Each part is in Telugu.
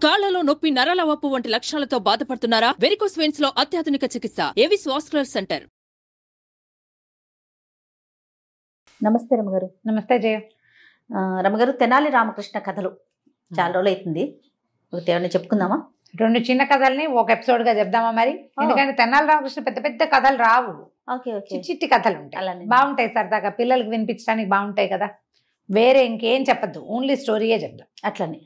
కాళ్లలో నొప్పి, నరాల వాపు వంటి లక్షణాలతో బాధపడుతున్నారా? వెరికోస్ వెయిన్స్ లో అత్యాధునిక చికిత్స ఏవిస్ వాస్కులర్ సెంటర్. నమస్తే రమగారు. నమస్తే జయ. రమగారు, తెనాలి రామకృష్ణ కథలు చాలా రోజులు అవుతుంది, ఏమైనా చెప్పుకుందామా? 2 చిన్న కథల్ని ఒక ఎపిసోడ్ గా చెప్దామా మరి? ఎందుకంటే తెనాలి రామకృష్ణ పెద్ద పెద్ద కథలు రావు, చిట్టి కథలు ఉంటాయి, బాగుంటాయి, సరదాగా పిల్లలకు వినిపించడానికి బాగుంటాయి కదా. వేరే ఇంకేం చెప్పద్దు, ఓన్లీ స్టోరీయే చెప్దాం. అట్లనే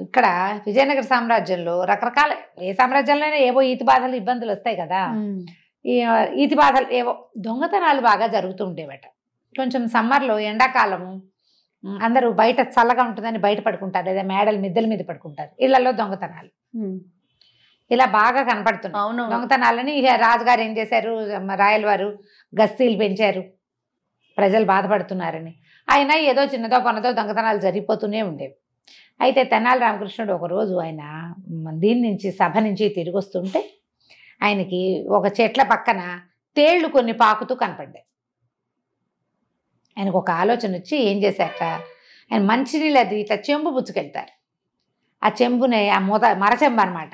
ఇక్కడ విజయనగర సామ్రాజ్యంలో రకరకాల, ఏ సామ్రాజ్యంలోనే ఏవో ఈతి బాధలు ఇబ్బందులు వస్తాయి కదా. ఈ ఈతి బాధలు ఏవో దొంగతనాలు బాగా జరుగుతూ ఉండేవట. కొంచెం సమ్మర్లో, ఎండాకాలము అందరూ బయట చల్లగా ఉంటుందని బయట పడుకుంటారు, లేదా మేడల మిద్దెల మీద పడుకుంటారు. ఇళ్లలో దొంగతనాలు ఇలా బాగా కనపడుతున్నాయి. దొంగతనాలని రాజుగారు ఏం చేశారు, రాయల వారు గస్తీలు పెంచారు, ప్రజలు బాధపడుతున్నారని. అయినా ఏదో చిన్నదో పన్నదో దొంగతనాలు జరిగిపోతూనే ఉండేవి. అయితే తెనాలి రామకృష్ణుడు ఒకరోజు ఆయన దీని నుంచి, సభ నుంచి తిరిగి వస్తుంటే ఆయనకి ఒక చెట్ల పక్కన తేళ్లు కొన్ని పాకుతూ కనపడ్డాయి. ఆయనకు ఒక ఆలోచన వచ్చి ఏం చేశాక, ఆయన మంచినీళ్ళు అది ఇట్లా చెంబు పుచ్చుకెళ్తారు. ఆ చెంబునే, ఆ మరచెంబు అనమాట,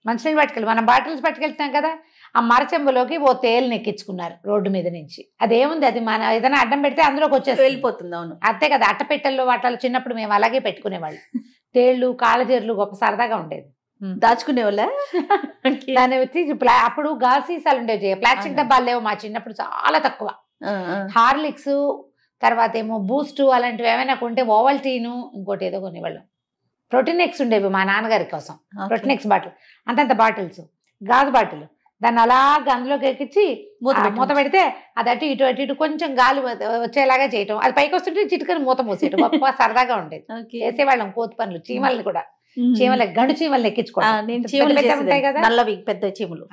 మంచినీళ్ళు పట్టుకెళ్ళి మనం బాటిల్స్ పట్టుకెళ్తాం కదా, ఆ మరచెంబులోకి ఓ తేలుని ఎక్కించుకున్నారు రోడ్డు మీద నుంచి. అదేముంది, అది మన ఏదైనా అడ్డం పెడితే అందులోకి వచ్చేసి వెళ్ళిపోతుంది. అవును, అంతే కదా. అట్టపెట్టెల్లో వాటిలో చిన్నప్పుడు మేము అలాగే పెట్టుకునేవాళ్ళు. తేళ్లు, కాళ్ళజేర్లు గొప్ప సరదాగా ఉండేది, దాచుకునే వాళ్ళ. దాన్ని వచ్చి అప్పుడు గాజు సీసాలు ఉండేవి, ప్లాస్టిక్ డబ్బాలు లేవు మా చిన్నప్పుడు, చాలా తక్కువ. హార్లిక్స్, తర్వాత ఏమో బూస్ట్ అలాంటివి ఏమైనా కొంటే ఓవల్టీను, ఇంకోటి ఏదో కొనేవాళ్ళం. ప్రోటీనెక్స్ ఉండేవి మా నాన్నగారి కోసం, ప్రోటీనెక్స్ బాటిల్, అంతంత బాటిల్స్, గాజు బాటిల్. దాన్ని అలాగా అందులోకి ఎక్కించి మూత పెడితే అది అటు ఇటు అటు ఇటు కొంచెం గాలి వచ్చేలాగా చేయటం, అది పైకి వస్తుంటే చిటికని మూత మూసేయటం. గొప్ప సరదాగా ఉండేది. చేసేవాళ్ళం కోతి పనులు. చీమల్ని కూడా, చీమల గండు చీమలు ఎక్కించుకోవడం ఉంటాయి కదా, నల్లవి పెద్ద చీమలు.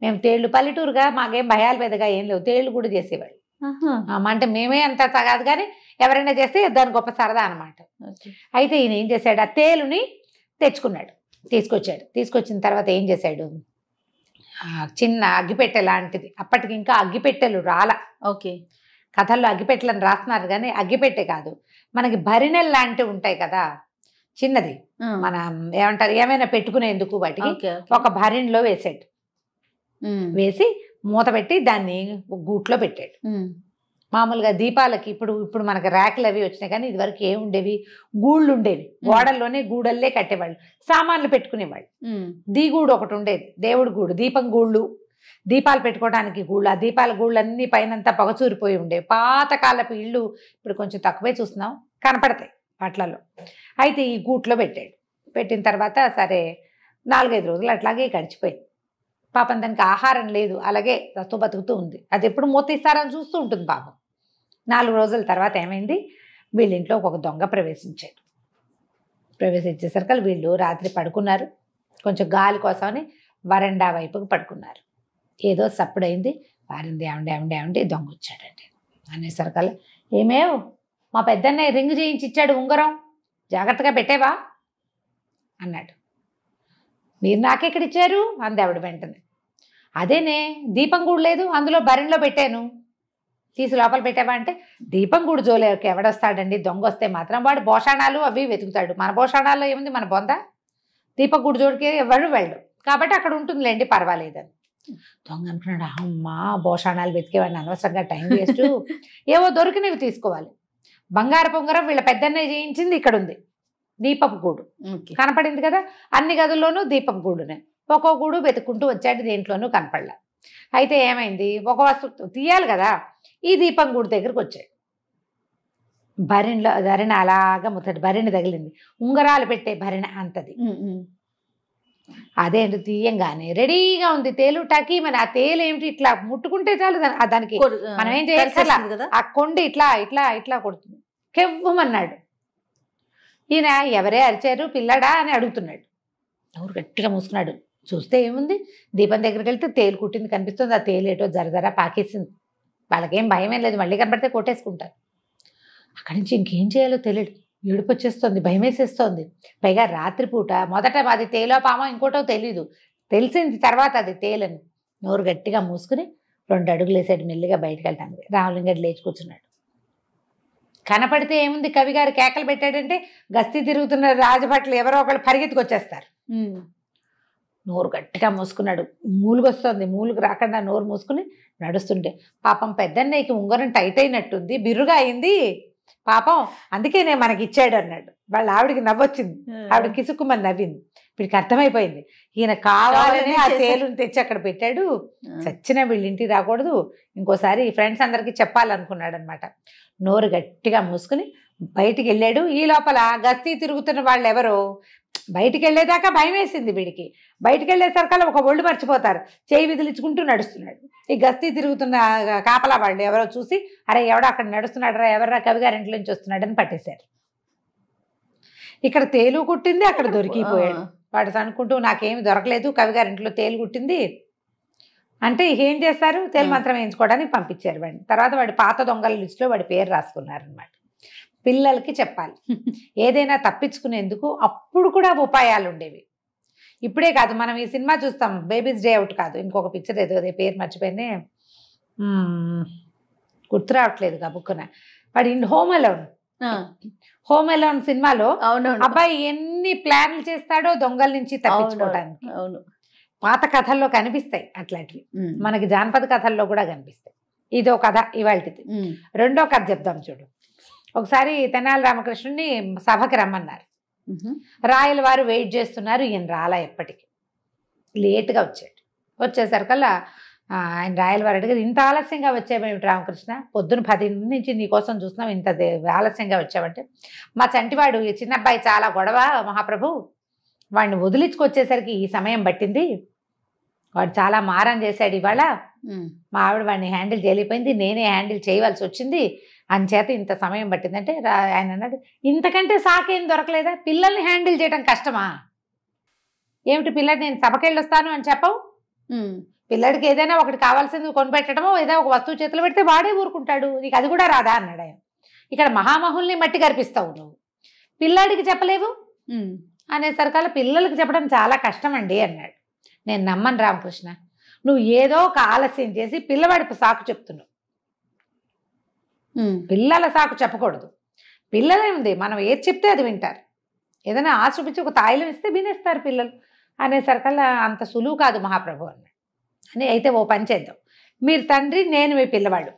మేము తేళ్లు, పల్లెటూరుగా మాకేం భయాలు పెద్దగా ఏం లేవు, తేళ్లు కూడా చేసేవాళ్ళు. అంటే మేమే అంత కాదు కానీ ఎవరైనా చేస్తే దాని గొప్ప సరదా అనమాట. అయితే ఈయన ఏం చేశాడు, ఆ తేలుని తెచ్చుకున్నాడు, తీసుకొచ్చిన తర్వాత ఏం చేశాడు, చిన్న అగ్గిపెట్టె లాంటిది, అప్పటికి ఇంకా అగ్గిపెట్టెలు రాలా. ఓకే, కథల్లో అగ్గిపెట్టెలను రాస్తున్నారు కానీ అగ్గిపెట్టె కాదు, మనకి భరిణెలు లాంటివి ఉంటాయి కదా, చిన్నది, మనం ఏమంటారు, ఏమైనా పెట్టుకునేందుకు వాటికి. ఒక భరిణిలో వేసాడు, వేసి మూత పెట్టి దాన్ని గూట్లో పెట్టాడు. మామూలుగా దీపాలకి ఇప్పుడు మనకి ర్యాకులు అవి వచ్చినాయి కానీ ఇదివరకు ఏముండేవి, గూళ్ళు ఉండేవి, గోడల్లోనే గూడల్లే కట్టేవాళ్ళు, సామాన్లు పెట్టుకునేవాళ్ళు. దీగూడు ఒకటి ఉండేది, దేవుడి గూడు, దీపం గూళ్ళు, దీపాలు పెట్టుకోవడానికి గూళ్ళు. ఆ దీపాల గూళ్ళన్నీ పైనంతా పొగచూరిపోయి ఉండేవి. పాతకాలపు ఇళ్ళు ఇప్పుడు కొంచెం తక్కువే చూస్తున్నాం, కనపడతాయి వాటిలలో. అయితే ఈ గూట్లో పెట్టాడు. పెట్టిన తర్వాత సరే 4-5 రోజులు అట్లాగే గడిచిపోయింది. పాపం దానికి ఆహారం లేదు, అలాగే బతుకుతూ ఉంది. అది ఎప్పుడు మూతీస్తారని చూస్తూ ఉంటుంది పాపం. 4 రోజుల తర్వాత ఏమైంది, వీళ్ళ ఇంట్లో ఒక దొంగ ప్రవేశించాడు. ప్రవేశించేసరికి వీళ్ళు రాత్రి పడుకున్నారు, కొంచెం గాలి కోసమని వరండా వైపుకి పడుకున్నారు. ఏదో సప్పుడైంది, వారింది, ఏమండి దొంగ వచ్చాడండి అనేసరికల్లా, ఏమేవ్ మా పెద్దన్నయ్య రింగు చేయించి ఇచ్చాడు, ఉంగరం జాగ్రత్తగా పెట్టేవా అన్నాడు. మీరు నాకెక్కడిచ్చారు అంది ఆవిడ వెంటనే. అదేనే దీపం గూడు లేదు, అందులో భరిణిలో పెట్టాను, తీసి లోపల పెట్టావా అంటే, దీపం గూడు జోలేకి ఎవడొస్తాడండి, దొంగ వస్తే మాత్రం వాడు భోషాణాలు అవి వెతుకుతాడు, మన భోషాణాల్లో ఏముంది, మన బొంద, దీపం గూడు జోడికి ఎవడు వెళ్ళు, కాబట్టి అక్కడ ఉంటుందిలేండి పర్వాలేదని. దొంగ అనుకున్నాడు, అమ్మా భోషాణాలు వెతికేవాడిని, అనవసరంగా టైం వేస్ట్, ఏవో దొరికినవి తీసుకోవాలి. బంగారు పొంగరం వీళ్ళ పెద్దన్నయ్య చేయించింది ఇక్కడ ఉంది, దీపపు గూడు కనపడింది కదా, అన్ని గదుల్లోనూ దీపపు గూడునే. ఒక్కో గూడు వెతుక్కుంటూ వచ్చాడు, దేంట్లోనూ కనపడలా. అయితే ఏమైంది, ఒక వస్తువు తీయాలి కదా, ఈ దీపం గూడు దగ్గరకు వచ్చాడు. భరిణ అలాగా ముచ్చటి భరిణి తగిలింది, ఉంగరాలు పెట్టే భరిణ అంతది. అదేంటి తీయంగానే రెడీగా ఉంది తేలు, టకీ మన ఆ తేలు ఏమిటి ఇట్లా ముట్టుకుంటే చాలు దానికి మనం ఏం చేయాలి, ఆ కొండి ఇట్లా ఇట్లా ఇట్లా కొడుతుంది, కెవ్వమన్నాడు. ఈయన ఎవరే అరిచారు పిల్లడా అని అడుగుతున్నాడు. ఎవరు గట్టిగా మూసుకున్నాడు. చూస్తే ఏముంది, దీపం దగ్గరికి వెళ్తే తేలు కుట్టింది కనిపిస్తుంది, ఆ తేలు ఏటో జరజరా పాకేసింది. వాళ్ళకేం భయం ఏం లేదు, మళ్ళీ కనపడితే కొట్టేసుకుంటారు. అక్కడి నుంచి ఇంకేం చేయాలో తెలియదు, ఏడుపు వచ్చేస్తుంది, భయం వేసేస్తోంది. పైగా రాత్రిపూట, మొదట అది తేలో పామో ఇంకోటో తెలీదు, తెలిసింది తర్వాత అది తేలని. నోరు గట్టిగా మూసుకుని 2 అడుగులు వేసాడు మెల్లిగా బయటకు వెళ్ళటానికి. రామలింగడు లేచి కూర్చున్నాడు. కనపడితే ఏముంది, కవి గారు కేకలు పెట్టాడంటే గస్తీ తిరుగుతున్న రాజభట్లు ఎవరో ఒకళ్ళు పరిగెత్తుకొచ్చేస్తారు. నోరు గట్టిగా మూసుకున్నాడు. మూలుగొస్తుంది, మూలుగు రాకుండా నోరు మూసుకుని నడుస్తుంటే పాపం పెద్దన్నయ్యకి ఉంగరం టైట్ అయినట్టుంది, బిర్రుగా అయింది పాపం, అందుకేనే మనకి ఇచ్చాడు అన్నాడు. వాళ్ళ ఆవిడికి నవ్వొచ్చింది, ఆవిడ కిసుక్కుమని నవ్వింది. వీడికి అర్థమైపోయింది ఈయన కావాలనే ఆ తేలుని తెచ్చి అక్కడ పెట్టాడు, చచ్చినా వీళ్ళ ఇంటికి రాకూడదు, ఇంకోసారి ఫ్రెండ్స్ అందరికీ చెప్పాలనుకున్నాడు అనమాట. నోరు గట్టిగా మూసుకుని బయటికి వెళ్ళాడు. ఈ లోపల గస్తీ తిరుగుతున్న వాళ్ళు ఎవరో బయటికి వెళ్ళేదాకా భయం వేసింది వీడికి. బయటికి వెళ్ళేసరికల్లా ఒక ఒళ్ళు మర్చిపోతారు, చేయి విదిలించుకుంటూ నడుస్తున్నాడు. ఈ గస్తీ తిరుగుతున్న కాపలా వాళ్ళు ఎవరో చూసి అరే ఎవడో అక్కడ నడుస్తున్నాడు రా, ఎవర్రా కవి గారి ఇంట్లో నుంచి వస్తున్నాడని పట్టేశారు. ఇక్కడ తేలు కుట్టింది, అక్కడ దొరికిపోయాడు. వాడు అనుకుంటూ నాకేమి దొరకలేదు, కవి గారి ఇంట్లో తేలు కుట్టింది అంటే ఏం చేస్తారు, తేలు మంత్రం వేయించుకోవడానికి పంపించారు వాడిని. తర్వాత వాడి పాత దొంగల లిస్టులో వాడి పేరు రాసుకున్నారనమాట. పిల్లలకి చెప్పాలి ఏదైనా తప్పించుకునేందుకు, అప్పుడు కూడా ఉపాయాలు ఉండేవి. ఇప్పుడే కాదు, మనం ఈ సినిమా చూస్తాం బేబీస్ డే అవుట్ కాదు, ఇంకొక పిక్చర్ ఏదో అదే పేరు మర్చిపోయినే, గుర్తు రావట్లేదు కబుక్కున. వాడి హోమ్ అలోన్ సినిమాలో అబ్బాయి ఎన్ని ప్లాన్లు చేస్తాడో దొంగల నుంచి తప్పించుకోవడానికి. పాత కథల్లో కనిపిస్తాయి అట్లాంటివి, మనకి జానపద కథల్లో కూడా కనిపిస్తాయి. ఇదో కథ ఇవాళది. రెండో కథ చెప్దాం చూడు. ఒకసారి తెనాలి రామకృష్ణుని సభకి రమ్మన్నారు. రాయల వారు వెయిట్ చేస్తున్నారు, ఈయన రాలా, ఎప్పటికీ లేటుగా వచ్చాడు. వచ్చేసరికల్లా ఆయన రాయల వారు అడిగారు, ఇంత ఆలస్యంగా వచ్చావేమిటి రామకృష్ణ, పొద్దున 10 నుంచి నీకోసం చూస్తున్నాం, ఇంత ఆలస్యంగా వచ్చావంటే, మా చంటివాడు ఈ చిన్న అబ్బాయి చాలా గొడవ మహాప్రభు, వాడిని వదిలించుకొచ్చేసరికి ఈ సమయం పట్టింది, వాడు చాలా మారం చేశాడు ఇవాళ, మా ఆవిడ వాడిని హ్యాండిల్ చేయలేకపోయింది, నేనే హ్యాండిల్ చేయవలసి వచ్చింది, అంచేత ఇంత సమయం పట్టిందంటే ఆయన అన్నాడు, ఇంతకంటే సాకేం దొరకలేదా, పిల్లల్ని హ్యాండిల్ చేయడం కష్టమా ఏమిటి, పిల్లడు నేను సభకెళ్ళి వస్తాను అని చెప్పవు, పిల్లడికి ఏదైనా ఒకటి కావాల్సింది కొనిపెట్టడమో ఏదో ఒక వస్తువు చేతులు పెడితే వాడే ఊరుకుంటాడు, నీకు అది కూడా రాదా అన్నాడు ఆయన. ఇక్కడ మహామహుల్ని మట్టి కనిపిస్తావు నువ్వు, పిల్లాడికి చెప్పలేవు అనేసరికల్లా పిల్లలకి చెప్పడం చాలా కష్టం అండి అన్నాడు. నేను నమ్మను రామకృష్ణ, నువ్వు ఏదో ఒక ఆలస్యం చేసి పిల్లవాడికి సాకు చెప్తున్నావు, పిల్లల సాకు చెప్పకూడదు, పిల్లలే ఉంది మనం ఏది చెప్తే అది వింటారు, ఏదైనా ఆశ చూపించి ఒక తాయిలం ఇస్తే వినేస్తారు పిల్లలు అనేసరికల్లా అంత సులువు కాదు మహాప్రభు అన్నాడు. అని అయితే ఓ పని చేద్దాం, మీరు తండ్రి నేను మీ పిల్లవాడు,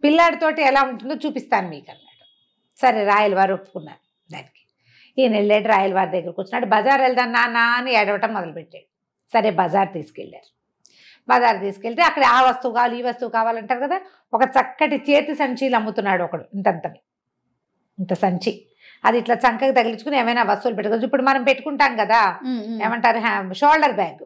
పిల్లాడితోటి ఎలా ఉంటుందో చూపిస్తాను మీకు అన్నాడు. సరే రాయల వారు ఒప్పుకున్నారు దానికి. ఈయన వెళ్ళాడు, రాయల వారి దగ్గరకు వచ్చినాడు. బజార్ వెళ్దాం నాన్న అని ఏడవటం మొదలుపెట్టాడు. సరే బజార్ తీసుకెళ్ళారు. బజార్ తీసుకెళ్తే అక్కడ ఆ వస్తువు కావాలి ఈ వస్తువు కావాలంటారు కదా, ఒక చక్కటి చేతి సంచీలు అమ్ముతున్నాడు ఒకడు, ఇంత సంచి, అది ఇట్లా చంకకి తగిలించుకుని ఏమైనా వస్తువులు పెట్టుకోవచ్చు. ఇప్పుడు మనం పెట్టుకుంటాం కదా ఏమంటారు షోల్డర్ బ్యాగ్,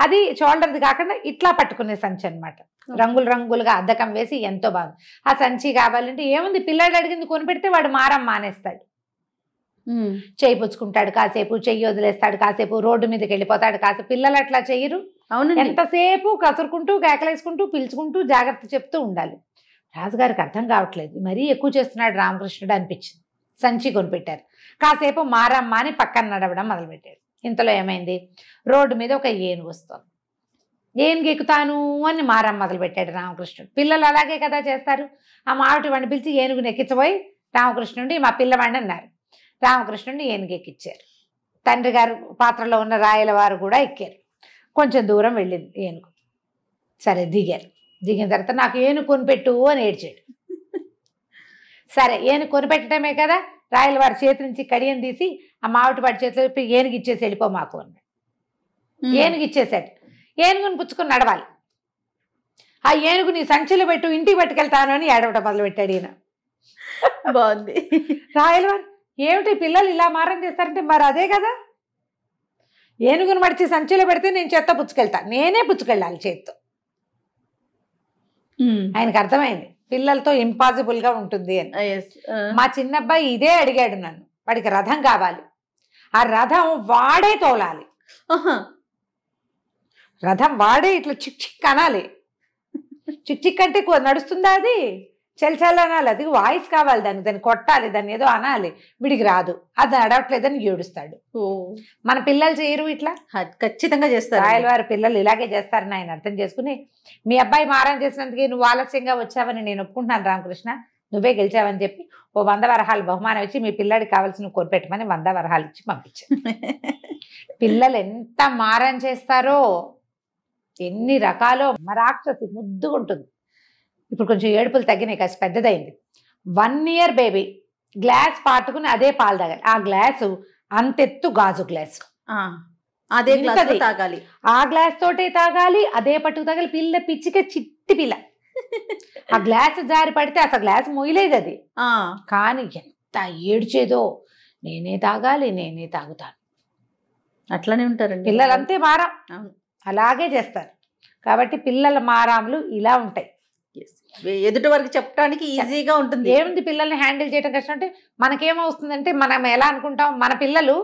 అది షోల్డర్ది కాకుండా ఇట్లా పట్టుకునే సంచి అనమాట, రంగులు రంగులుగా అద్దకం వేసి ఎంతో బాగుంది. ఆ సంచి కావాలంటే ఏముంది, పిల్లాడు అడిగింది కొనిపెడితే వాడు మారం మానేస్తాడు, చెయ్యి పుచ్చుకుంటాడు కాసేపు, చెయ్యి వదిలేస్తాడు కాసేపు, రోడ్డు మీదకి వెళ్ళిపోతాడు కాసేపు. పిల్లలు అట్లా చెయ్యరు, ఎంతసేపు కసురుకుంటూ కేకలేసుకుంటూ పిలుచుకుంటూ జాగ్రత్త చెప్తూ ఉండాలి. రాజుగారికి అర్థం కావట్లేదు, మరీ ఎక్కువ చేస్తున్నాడు రామకృష్ణుడు అనిపించింది. సంచి కొనిపెట్టారు, కాసేపు మారమ్మ అని పక్కన నడవడం మొదలుపెట్టాడు. ఇంతలో ఏమైంది, రోడ్డు మీద ఒక ఏనుగు వస్తుంది. ఏనుగు ఎక్కుతాను అని మారమ్మ మొదలుపెట్టాడు రామకృష్ణుడు. పిల్లలు అలాగే కదా చేస్తారు. ఆ మావిటి వాడిని పిలిచి ఏనుగుని ఎక్కించబోయి రామకృష్ణుడి మా పిల్లవాడిని అన్నారు. రామకృష్ణుడిని ఏనుగు ఎక్కించారు. తండ్రి గారు పాత్రలో ఉన్న రాయల వారు కూడా ఎక్కారు. కొంచెం దూరం వెళ్ళింది ఏనుగు. సరే దిగారు. దిగిన తర్వాత నాకు ఏనుగు కొనిపెట్టు అని ఏడ్చాడు. సరే ఏనుగు కొనిపెట్టడమే కదా, రాయల వారి చేతి నుంచి కడియం తీసి ఆ మావిటి వాడి చేతిలో ఏనుగు ఇచ్చేసి వెళ్ళిపో మాకు అన్నాడు. ఏనుగు ఇచ్చేసాడు. ఏనుగుని పుచ్చుకొని నడవాలి. ఆ ఏనుగుని సంచిలో పెట్టు, ఇంటికి పట్టుకెళ్తాను అని ఏడవటం మొదలుపెట్టాడు ఈయన. బాగుంది. రాయల వారు ఏమిటి పిల్లలు ఇలా మారం చేస్తారంటే, మరి అదే కదా, ఏనుగును మడిచి సంచిలో పెడితే నేను చేత్తో పుచ్చుకెళ్తా, నేనే పుచ్చుకెళ్ళాలి చేత్తో. ఆయనకు అర్థమైంది పిల్లలతో ఇంపాసిబుల్గా ఉంటుంది అని. మా చిన్నబ్బాయి ఇదే అడిగాడు నన్ను, వాడికి రథం కావాలి, ఆ రథం వాడే తోలాలి, రథం వాడే ఇట్లా చిక్ చిక్ అనాలి. చిక్ చిక్ అంటే నడుస్తుందా, అది చల్ అనాలి, అది వాయిస్ కావాలి దాన్ని కొట్టాలి, దాన్ని ఏదో అనాలి. వీడికి రాదు, అది అడవట్లేదని ఏడుస్తాడు. మన పిల్లలు చేయరు ఇట్లా, ఖచ్చితంగా చేస్తారు. రాయల వారి పిల్లలు ఇలాగే చేస్తారని ఆయన అర్థం చేసుకుని, మీ అబ్బాయి మారం చేసినందుకే నువ్వు ఆలస్యంగా వచ్చావని నేను ఒప్పుకుంటున్నాను రామకృష్ణ, నువ్వే గెలిచావని చెప్పి ఓ 100 వరహాలు బహుమానం ఇచ్చి మీ పిల్లాడికి కావాల్సిన కోరిపెట్టమని 100 వరహాలు ఇచ్చి పంపించాను. పిల్లలు ఎంత మారం చేస్తారో, ఎన్ని రకాలో. మరాక్షసి ముద్దుగా ఉంటుంది. ఇప్పుడు కొంచెం ఏడుపులు తగ్గినాయి, కాస్త పెద్దదైంది. 1 year బేబీ గ్లాస్ పాటుకుని అదే పాలు తాగాలి. ఆ గ్లాసు అంతెత్తు గాజు గ్లాసు, అదే గ్లాస్ ఇంకది. తాగాలి. ఆ గ్లాస్ తోటే తాగాలి, అదే పట్టుకు తాగాలి. పిల్ల పిచ్చిగా చిట్టి పిల్ల. ఆ గ్లాస్ జారి పడితే అసలు గ్లాస్ మొయ్యలేదు అది. కానీ ఎంత ఏడ్చేదో, నేనే తాగాలి, నేనే తాగుతాను. అట్లానే ఉంటారండి పిల్లలంతే మారం, అవును. అలాగే చేస్తారు. కాబట్టి పిల్లల మారాములు ఇలా ఉంటాయి. ఎదుటి వరకు చెప్పడానికి ఈజీగా ఉంటుంది. ఏముంది పిల్లల్ని హ్యాండిల్ చేయడం కష్టం అంటే, మనకేమవుతుందంటే మనం ఎలా అనుకుంటాం, మన పిల్లలు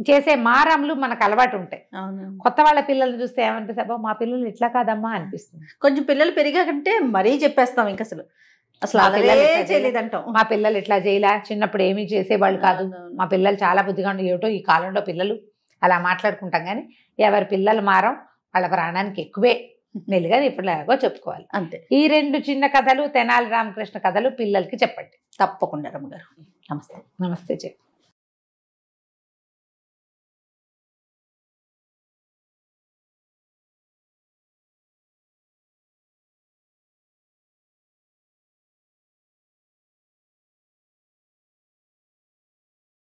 చేసే మారాములు మనకు అలవాటు ఉంటాయి. కొత్త వాళ్ళ పిల్లల్ని చూస్తే ఏమనిపిస్తుంది, మా పిల్లలు ఇట్లా కాదమ్మా అనిపిస్తుంది. కొంచెం పిల్లలు పెరిగాకంటే మరీ చెప్పేస్తాం ఇంకా అసలు మా పిల్లలు ఇట్లా చేయలేదంటాం. మా పిల్లలు ఇట్లా చేయలే, చిన్నప్పుడు ఏమీ చేసేవాళ్ళు కాదు, మా పిల్లలు చాలా బుద్ధిగా ఉండే. ఏమిటో ఈ కాలంలో పిల్లలు అలా మాట్లాడుకుంటాం. కానీ ఎవరి పిల్లలు మారం వాళ్ళ ప్రాణానికి ఎక్కువే మెల్లిగా ఇప్పుడు ఎలాగో చెప్పుకోవాలి. అంతే. ఈ 2 చిన్న కథలు తెనాలి రామకృష్ణ కథలు పిల్లలకి చెప్పండి తప్పకుండా రమ్మగారు. నమస్తే. నమస్తే చెప్పు.